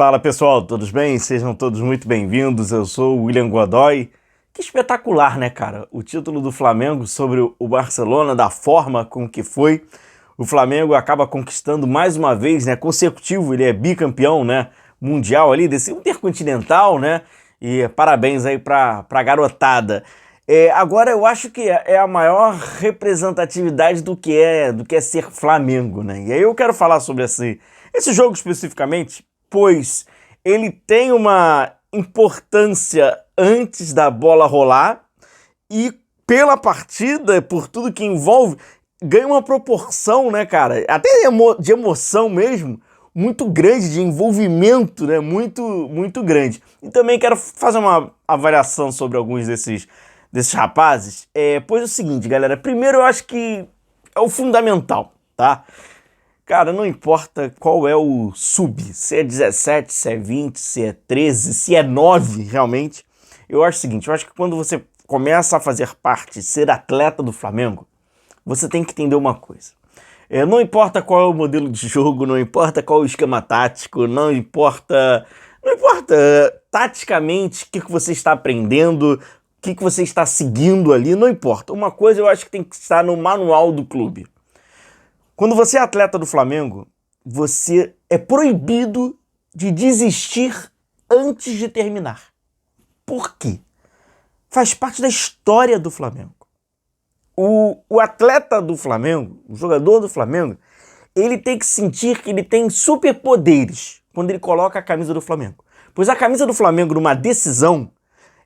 Fala pessoal, todos bem? Sejam todos muito bem-vindos. Eu sou o William Godoy. Que espetacular, né, cara? O título do Flamengo sobre o Barcelona, da forma com que foi. O Flamengo acaba conquistando mais uma vez, né, consecutivo, ele é bicampeão, né, mundial ali, desse intercontinental, né? E parabéns aí pra garotada. Agora eu acho que é a maior representatividade do que é ser Flamengo, né? E aí eu quero falar sobre esse jogo especificamente, pois ele tem uma importância antes da bola rolar e pela partida, por tudo que envolve, ganha uma proporção, né, cara, até de emoção mesmo, muito grande, de envolvimento, né, muito grande. E também quero fazer uma avaliação sobre alguns desses rapazes, pois é o seguinte, galera, primeiro eu acho que é o fundamental, tá? Cara, não importa qual é o sub, se é 17, se é 20, se é 13, se é 9 realmente. Eu acho o seguinte, eu acho que quando você começa a fazer parte, ser atleta do Flamengo, você tem que entender uma coisa. Não importa qual é o modelo de jogo, não importa qual é o esquema tático, não importa taticamente o que você está aprendendo, o que você está seguindo ali, não importa. Uma coisa eu acho que tem que estar no manual do clube. Quando você é atleta do Flamengo, você é proibido de desistir antes de terminar. Por quê? Faz parte da história do Flamengo. O atleta do Flamengo, o jogador do Flamengo, ele tem que sentir que ele tem superpoderes quando ele coloca a camisa do Flamengo. Pois a camisa do Flamengo, numa decisão,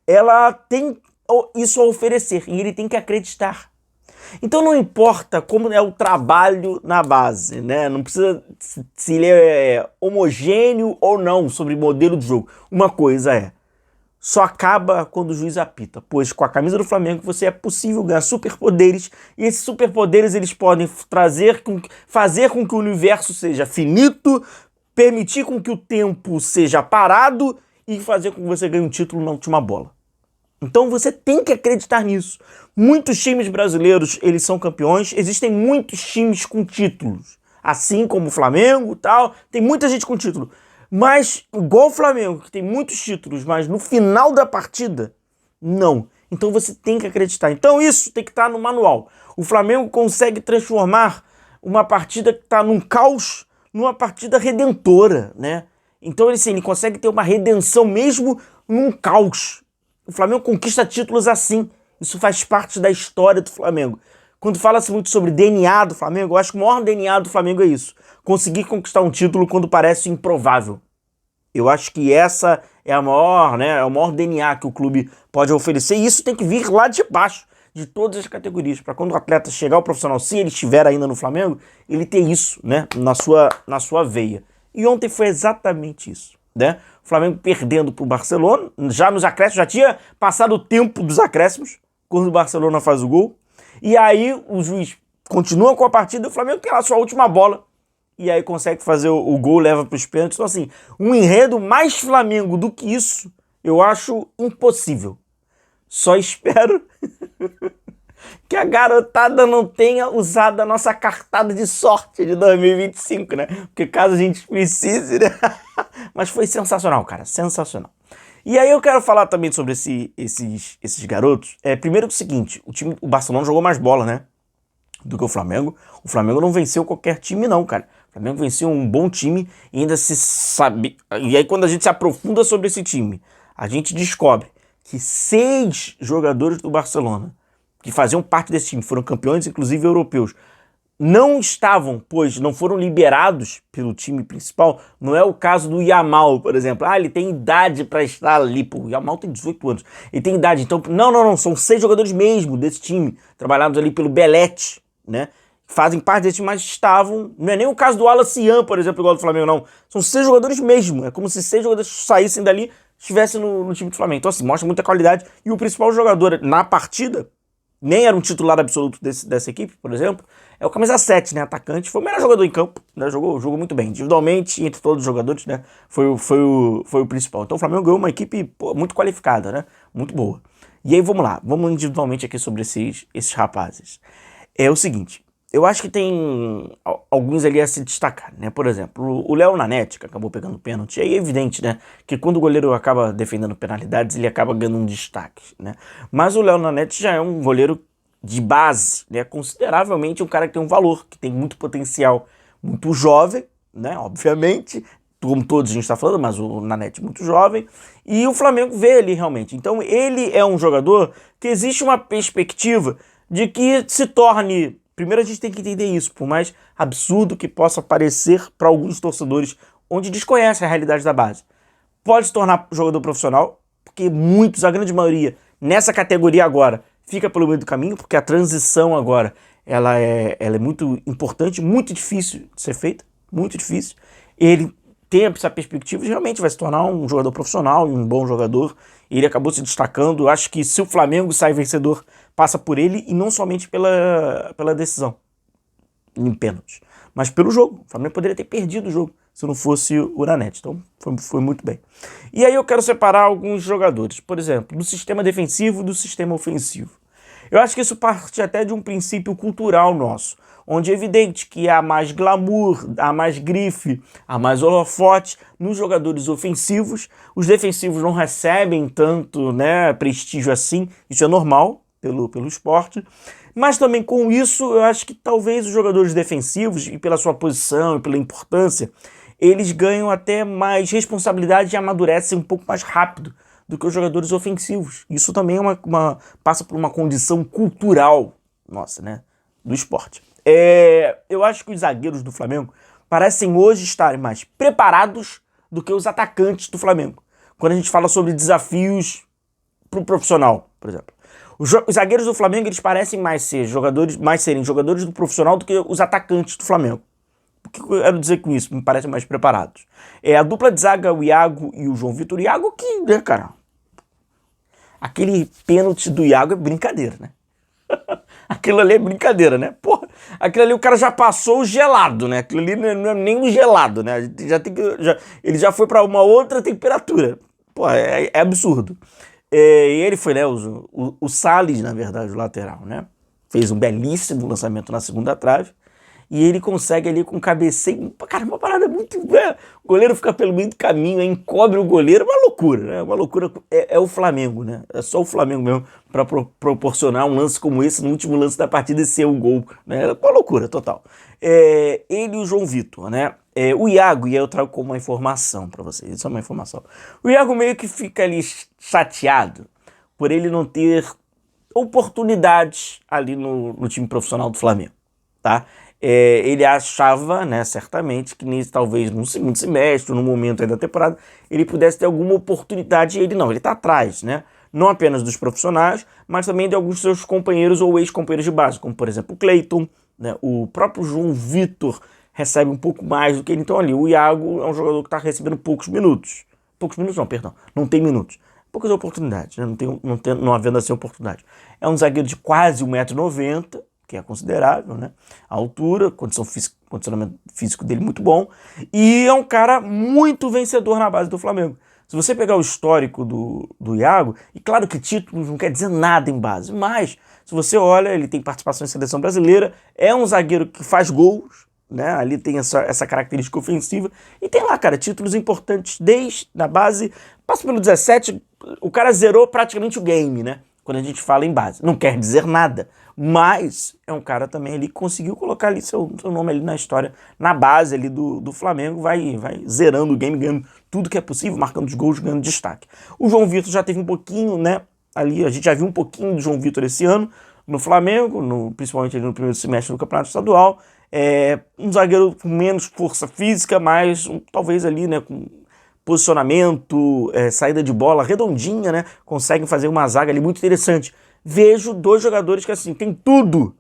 ela tem isso a oferecer e ele tem que acreditar. Então não importa como é o trabalho na base, né? Não precisa se ele é homogêneo ou não sobre modelo de jogo. Uma coisa só acaba quando o juiz apita, pois com a camisa do Flamengo você é possível ganhar superpoderes e esses superpoderes eles podem fazer com que o universo seja finito, permitir com que o tempo seja parado e fazer com que você ganhe um título na última bola. Então você tem que acreditar nisso. Muitos times brasileiros, eles são campeões, existem muitos times com títulos, assim como o Flamengo e tal, tem muita gente com título. Mas, igual o Flamengo, que tem muitos títulos, mas no final da partida, não. Então você tem que acreditar. Então isso tem que estar no manual. O Flamengo consegue transformar uma partida que está num caos numa partida redentora, né? Então ele consegue ter uma redenção mesmo num caos. O Flamengo conquista títulos assim. Isso faz parte da história do Flamengo. Quando fala-se muito sobre DNA do Flamengo, eu acho que o maior DNA do Flamengo é isso. Conseguir conquistar um título quando parece improvável. Eu acho que essa é a maior, né, é o maior DNA que o clube pode oferecer. E isso tem que vir lá de baixo, de todas as categorias. Para quando o atleta chegar ao profissional, se ele estiver ainda no Flamengo, ele ter isso, né, na sua veia. E ontem foi exatamente isso, né? O Flamengo perdendo para o Barcelona, já nos acréscimos, já tinha passado o tempo dos acréscimos, quando o Barcelona faz o gol. E aí o juiz continua com a partida, o Flamengo tem lá a sua última bola. E aí consegue fazer o gol, leva para os pênaltis. Então assim, um enredo mais Flamengo do que isso, eu acho impossível. Só espero que a garotada não tenha usado a nossa cartada de sorte de 2025, né? Porque caso a gente precise, né? Mas foi sensacional, cara, sensacional. E aí eu quero falar também sobre esses garotos. Primeiro que é o seguinte, o Barcelona jogou mais bola, né? Do que o Flamengo. O Flamengo não venceu qualquer time não, cara. O Flamengo venceu um bom time e ainda se sabe... E aí quando a gente se aprofunda sobre esse time, a gente descobre que 6 jogadores do Barcelona que faziam parte desse time, foram campeões inclusive europeus, não estavam, pois não foram liberados pelo time principal. Não é o caso do Yamal, por exemplo. Ele tem idade para estar ali. Pô, o Yamal tem 18 anos. Ele tem idade. Então, não. São 6 jogadores mesmo desse time, trabalhados ali pelo Belete, né? Fazem parte desse time, mas estavam... Não é nem o caso do Alacian, por exemplo, igual do Flamengo, não. São 6 jogadores mesmo. É como se 6 jogadores saíssem dali, estivessem no time do Flamengo. Então, assim, mostra muita qualidade. E o principal jogador na partida, nem era um titular absoluto dessa equipe, por exemplo, é o camisa 7, né, atacante, foi o melhor jogador em campo, né, jogou muito bem, individualmente, entre todos os jogadores, né, foi o principal. Então o Flamengo ganhou uma equipe muito qualificada, né, muito boa. E aí vamos lá, vamos individualmente aqui sobre esses rapazes. É o seguinte, eu acho que tem alguns ali a se destacar, né? Por exemplo, o Léo Nanete, que acabou pegando pênalti, é evidente, né? Que quando o goleiro acaba defendendo penalidades, ele acaba ganhando um destaque, né? Mas o Léo Nanete já é um goleiro de base, né? Consideravelmente um cara que tem um valor, que tem muito potencial, muito jovem, né? Obviamente, como todos a gente está falando, mas o Nanete muito jovem, e o Flamengo vê ele realmente. Então ele é um jogador que existe uma perspectiva de que se torne... Primeiro a gente tem que entender isso, por mais absurdo que possa parecer para alguns torcedores onde desconhecem a realidade da base. Pode se tornar jogador profissional, porque muitos, a grande maioria, nessa categoria agora, fica pelo meio do caminho, porque a transição agora ela é muito importante, muito difícil de ser feita, muito difícil. Ele tem essa perspectiva de realmente vai se tornar um jogador profissional, um bom jogador. Ele acabou se destacando. Eu acho que se o Flamengo sai vencedor, passa por ele, e não somente pela decisão em pênalti, mas pelo jogo. O Flamengo poderia ter perdido o jogo se não fosse o Nanete. Então foi muito bem. E aí eu quero separar alguns jogadores, por exemplo, do sistema defensivo e do sistema ofensivo. Eu acho que isso parte até de um princípio cultural nosso, onde é evidente que há mais glamour, há mais grife, há mais holofote nos jogadores ofensivos. Os defensivos não recebem tanto, né, prestígio assim, isso é normal pelo esporte. Mas também com isso, eu acho que talvez os jogadores defensivos, e pela sua posição e pela importância, eles ganham até mais responsabilidade e amadurecem um pouco mais rápido do que os jogadores ofensivos. Isso também é passa por uma condição cultural nossa, né, do esporte. Eu acho que os zagueiros do Flamengo parecem hoje estarem mais preparados do que os atacantes do Flamengo. Quando a gente fala sobre desafios para o profissional, por exemplo. Os zagueiros do Flamengo, eles parecem serem jogadores do profissional do que os atacantes do Flamengo. O que eu quero dizer com isso? Me parecem mais preparados. A dupla de zaga, o Iago e o João Vitor. O Iago que, né, cara? Aquele pênalti do Iago é brincadeira, né? Aquilo ali é brincadeira, né? Porra, aquilo ali o cara já passou o gelado, né? Aquilo ali não é nem o gelado, né? Ele já foi para uma outra temperatura. Porra, é absurdo. E ele foi, né? O Salles, na verdade, o lateral, né? Fez um belíssimo lançamento na segunda trave. E ele consegue ali com cabeceio. Cara, uma parada muito... O goleiro fica pelo meio do caminho, encobre o goleiro. Uma loucura, né? Uma loucura. É o Flamengo, né? É só o Flamengo mesmo para proporcionar um lance como esse no último lance da partida e ser o gol, né? É uma loucura total. Ele e o João Vitor, né? O Iago, e aí eu trago como uma informação para vocês. Isso é uma informação. O Iago meio que fica ali chateado por ele não ter oportunidades ali no time profissional do Flamengo, tá? Ele achava, né, certamente, que talvez no segundo semestre, no momento aí da temporada, ele pudesse ter alguma oportunidade, e ele não, ele tá atrás, né? Não apenas dos profissionais, mas também de alguns seus companheiros ou ex-companheiros de base, como por exemplo o Cleiton, né? O próprio João Vitor recebe um pouco mais do que ele. Então ali, o Iago é um jogador que está recebendo poucos minutos. Poucos minutos não, perdão, não tem minutos. Poucas oportunidades, né? Não havendo assim oportunidade. É um zagueiro de quase 1,90 m, que é considerável, né? A altura, condicionamento físico dele muito bom, e é um cara muito vencedor na base do Flamengo. Se você pegar o histórico do Iago, e claro que títulos não quer dizer nada em base, mas se você olha, ele tem participação em seleção brasileira, é um zagueiro que faz gols, né? Ali tem essa característica ofensiva, e tem lá, cara, títulos importantes desde a base, passa pelo 17, o cara zerou praticamente o game, né? Quando a gente fala em base. Não quer dizer nada, mas é um cara também ali que conseguiu colocar ali seu nome ali na história, na base ali do Flamengo, vai zerando o game, ganhando tudo que é possível, marcando os gols, ganhando destaque. O João Vitor já teve um pouquinho, né, ali, a gente já viu um pouquinho do João Vitor esse ano no Flamengo, principalmente ali no primeiro semestre do Campeonato Estadual. Um zagueiro com menos força física, mas talvez ali, né, com posicionamento, saída de bola redondinha, né? Conseguem fazer uma zaga ali muito interessante. Vejo dois jogadores que, assim, tem tudo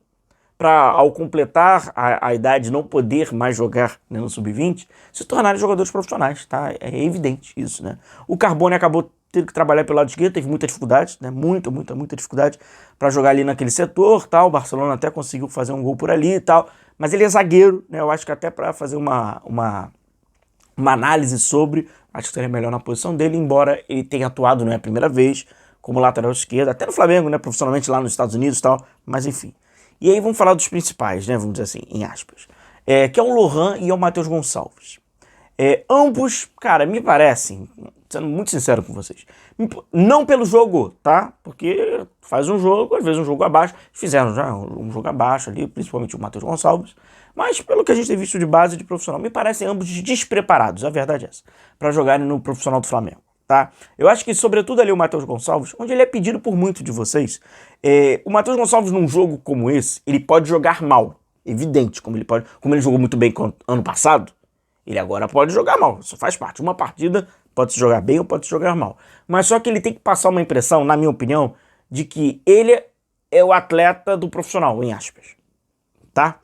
para, ao completar a idade, não poder mais jogar, né, no sub-20, se tornarem jogadores profissionais, tá? É evidente isso, né? O Carbone acabou tendo que trabalhar pelo lado esquerdo, teve muita dificuldade, né? Muita dificuldade para jogar ali naquele setor, tal. O Barcelona até conseguiu fazer um gol por ali e tal, mas ele é zagueiro, né? Eu acho que até para fazer uma análise sobre, acho que seria melhor na posição dele, embora ele tenha atuado, não é a primeira vez, como lateral esquerdo, até no Flamengo, né, profissionalmente lá nos Estados Unidos e tal, mas enfim. E aí vamos falar dos principais, né? Vamos dizer assim, em aspas. Que é o Lohan e é o Matheus Gonçalves. Ambos, cara, me parecem, sendo muito sincero com vocês, não pelo jogo, tá? Porque faz um jogo, às vezes um jogo abaixo, fizeram já um jogo abaixo ali, principalmente o Matheus Gonçalves, mas pelo que a gente tem visto de base de profissional, me parecem ambos despreparados, a verdade é essa, para jogarem no profissional do Flamengo, tá? Eu acho que, sobretudo ali o Matheus Gonçalves, onde ele é pedido por muito de vocês, o Matheus Gonçalves num jogo como esse, ele pode jogar mal, evidente, como ele jogou muito bem ano passado, ele agora pode jogar mal, isso faz parte. Uma partida pode se jogar bem ou pode se jogar mal. Mas só que ele tem que passar uma impressão, na minha opinião, de que ele é o atleta do profissional, em aspas. Tá?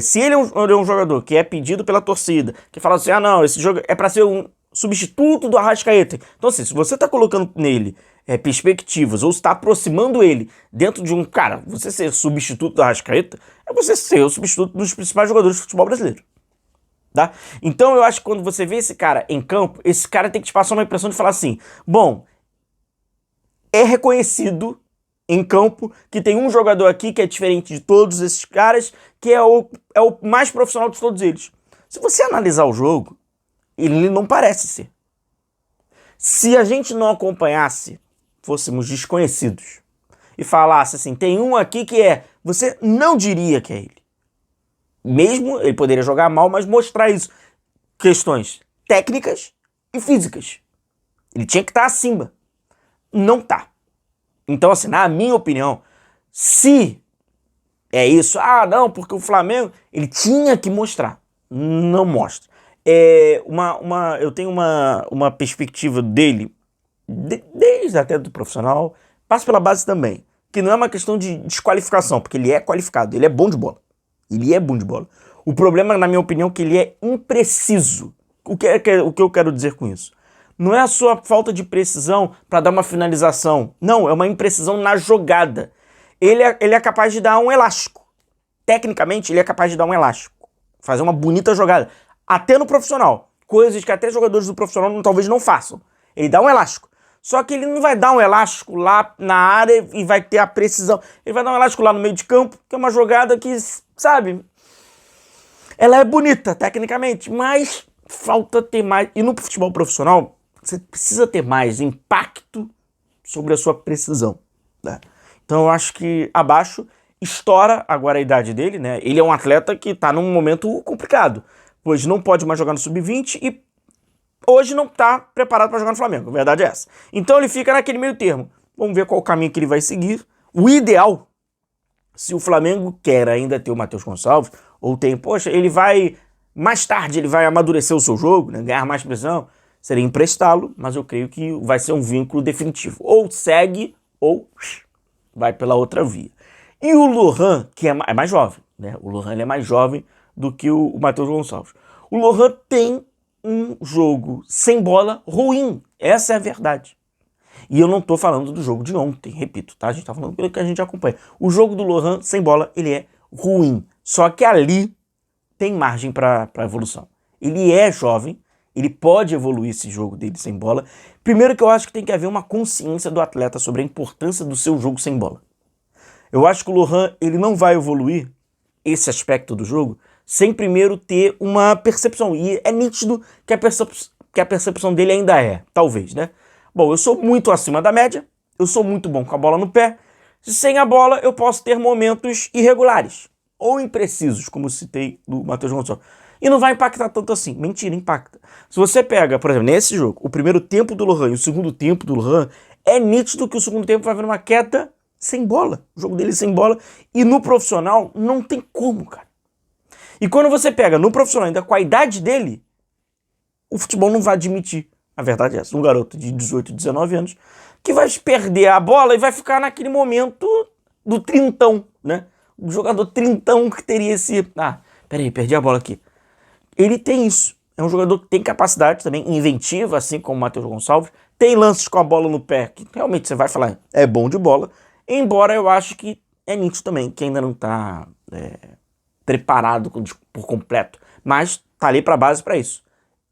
Se ele é um jogador que é pedido pela torcida, que fala assim, não, esse jogo é para ser um substituto do Arrascaeta. Então assim, se você tá colocando nele perspectivas, ou está aproximando ele dentro de um... Cara, você ser substituto do Arrascaeta é você ser o substituto dos principais jogadores do futebol brasileiro. Tá? Então eu acho que quando você vê esse cara em campo, esse cara tem que te passar uma impressão de falar assim, bom, é reconhecido em campo que tem um jogador aqui que é diferente de todos esses caras, que é o mais profissional de todos eles. Se você analisar o jogo, ele não parece ser. Se a gente não acompanhasse, fôssemos desconhecidos, e falasse assim, tem um aqui que você não diria que é ele. Mesmo ele poderia jogar mal, mas mostrar isso. Questões técnicas e físicas. Ele tinha que estar acima. Não tá. Então, assim, na minha opinião, se é isso, não, porque o Flamengo, ele tinha que mostrar. Não mostra. Eu tenho uma perspectiva dele, desde até do profissional, passa pela base também, que não é uma questão de desqualificação, porque ele é qualificado, ele é bom de bola. Ele é bom de bola. O problema, na minha opinião, é que ele é impreciso. O que eu quero dizer com isso? Não é a sua falta de precisão para dar uma finalização. Não, é uma imprecisão na jogada. Ele é capaz de dar um elástico. Tecnicamente, ele é capaz de dar um elástico. Fazer uma bonita jogada. Até no profissional. Coisas que até jogadores do profissional talvez não façam. Ele dá um elástico. Só que ele não vai dar um elástico lá na área e vai ter a precisão. Ele vai dar um elástico lá no meio de campo, que é uma jogada que, sabe, ela é bonita tecnicamente, mas falta ter mais. E no futebol profissional, você precisa ter mais impacto sobre a sua precisão, né? Então eu acho que abaixo estoura agora a idade dele, né? Ele é um atleta que está num momento complicado, pois não pode mais jogar no sub-20 e hoje não está preparado para jogar no Flamengo, a verdade é essa. Então ele fica naquele meio termo. Vamos ver qual o caminho que ele vai seguir. O ideal, se o Flamengo quer ainda ter o Matheus Gonçalves, ou tem, ele vai, mais tarde ele vai amadurecer o seu jogo, né, ganhar mais pressão, seria emprestá-lo, mas eu creio que vai ser um vínculo definitivo. Ou segue, ou vai pela outra via. E o Lohan, que é mais jovem, né? O Lohan ele é mais jovem do que o Matheus Gonçalves. O Lohan tem um jogo sem bola ruim. Essa é a verdade. E eu não tô falando do jogo de ontem, repito, tá? A gente tá falando pelo que a gente acompanha. O jogo do Lohan sem bola, ele é ruim. Só que ali tem margem para evolução. Ele é jovem, ele pode evoluir esse jogo dele sem bola. Primeiro que eu acho que tem que haver uma consciência do atleta sobre a importância do seu jogo sem bola. Eu acho que o Lohan, ele não vai evoluir esse aspecto do jogo sem primeiro ter uma percepção. E é nítido que a percepção dele ainda talvez, né? Bom, eu sou muito acima da média, eu sou muito bom com a bola no pé. Sem a bola, eu posso ter momentos irregulares ou imprecisos, como citei do Matheus Gonçalves. E não vai impactar tanto assim. Mentira, impacta. Se você pega, por exemplo, nesse jogo, o primeiro tempo do Lohan e o segundo tempo do Lohan, é nítido que o segundo tempo vai haver uma queda sem bola. O jogo dele sem bola. E no profissional, não tem como, cara. E quando você pega no profissional, ainda com a idade dele, o futebol não vai admitir. A verdade é essa. Um garoto de 18, 19 anos, que vai perder a bola e vai ficar naquele momento do trintão, né? O jogador trintão que teria esse... peraí, perdi a bola aqui. Ele tem isso. É um jogador que tem capacidade também, inventiva, assim como o Matheus Gonçalves. Tem lances com a bola no pé, que realmente você vai falar, é bom de bola. Embora eu acho que é nítido também, que ainda não está preparado por completo. Mas tá ali para base para isso.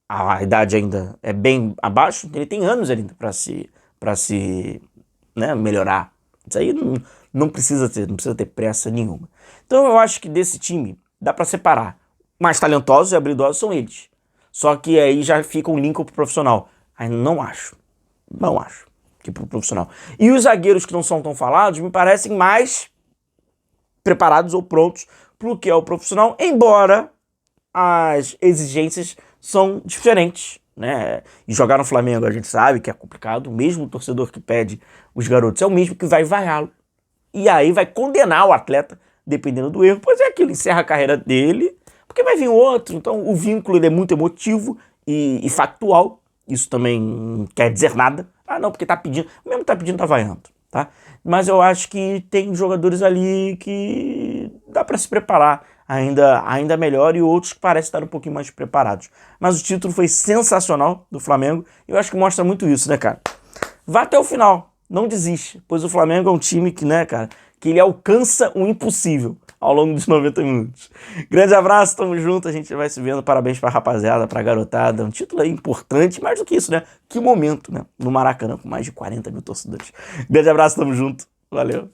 A idade ainda é bem abaixo, ele tem anos ainda para se melhorar. Isso aí não precisa ter pressa nenhuma. Então eu acho que desse time dá para separar. Mais talentosos e habilidosos são eles. Só que aí já fica um link pro profissional. Aí não acho que pro profissional. E os zagueiros que não são tão falados me parecem mais preparados ou prontos pro que é o profissional, embora as exigências são diferentes, né? E jogar no Flamengo a gente sabe que é complicado, mesmo o torcedor que pede os garotos é o mesmo que vai vaiá-lo. E aí vai condenar o atleta, dependendo do erro, pois é aquilo, encerra a carreira dele, porque vai vir outro, então o vínculo ele é muito emotivo e factual, isso também não quer dizer nada. Ah não, porque tá pedindo, o mesmo tá pedindo tá vaiando, tá? Mas eu acho que tem jogadores ali que dá para se preparar ainda melhor e outros que parecem estar um pouquinho mais preparados. Mas o título foi sensacional do Flamengo e eu acho que mostra muito isso, né, cara? Vá até o final, não desiste, pois o Flamengo é um time que, né, cara, que ele alcança o impossível ao longo dos 90 minutos. Grande abraço, tamo junto, a gente vai se vendo, parabéns pra rapaziada, pra garotada, um título aí importante, mais do que isso, né? Que momento, né? No Maracanã, com mais de 40 mil torcedores. Grande abraço, tamo junto, valeu.